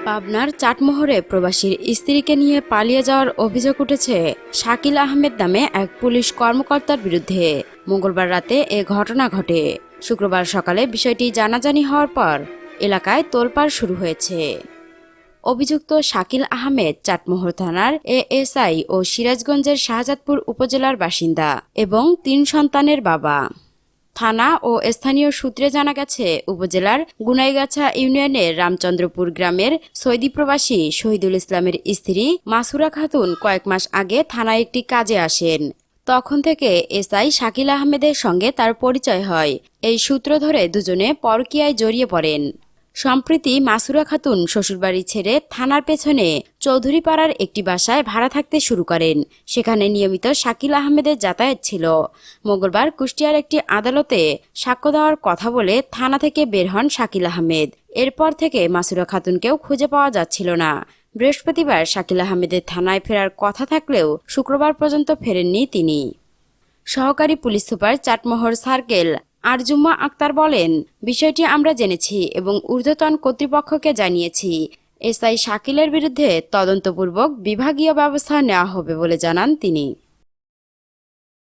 পাবনার চাটমোহরে প্রবাসীর স্ত্রীকে নিয়ে পালিয়ে যাওয়ার অভিযোগ উঠেছে শাকিল আহমেদ নামে এক পুলিশ কর্মকর্তার বিরুদ্ধে। মঙ্গলবার রাতে এ ঘটনা ঘটে। শুক্রবার সকালে বিষয়টি জানাজানি হওয়ার পর এলাকায় তোলপাড় শুরু হয়েছে। অভিযুক্ত শাকিল আহমেদ চাটমোহর থানার এএসআই ও সিরাজগঞ্জের শাহজাদপুর উপজেলার বাসিন্দা এবং ৩ সন্তানের বাবা। থানা ও স্থানীয় সূত্রে জানা গেছে, উপজেলার গুনাইগাছা ইউনিয়নের রামচন্দ্রপুর গ্রামের সৌদি প্রবাসী শহীদুল ইসলামের স্ত্রী মাসুরা খাতুন কয়েক মাস আগে থানায় একটি কাজে আসেন। তখন থেকে এসআই শাকিল আহমেদের সঙ্গে তার পরিচয় হয়। এই সূত্র ধরে দুজনে পরকীয়ায় জড়িয়ে পড়েন। সম্প্রতি মাসুরা খাতুন শ্বশুরবাড়ি ছেড়ে থানার পেছনে চৌধুরীপাড়ার একটি বাসায় ভাড়া থাকতে শুরু করেন। সেখানে নিয়মিত শাকিল আহমেদের যাতায়াত ছিল। মঙ্গলবার কুষ্টিয়ার একটি আদালতে সাক্ষ্য দেওয়ার কথা বলে থানা থেকে বের হন শাকিল আহমেদ। এরপর থেকে মাসুরা খাতুনকেও খুঁজে পাওয়া যাচ্ছিল না। বৃহস্পতিবার শাকিল আহমেদের থানায় ফেরার কথা থাকলেও শুক্রবার পর্যন্ত ফেরেননি তিনি। সহকারী police super Chatmohar circle Arjumma Akter বলেন, বিষয়টি আমরা জেনেছি এবং ঊর্ধ্বতন কর্তৃপক্ষকে জানিয়েছি। এসআই শাকিলের বিরুদ্ধে তদন্তপূর্বক বিভাগীয় ব্যবস্থা নেওয়া হবে বলে জানান তিনি।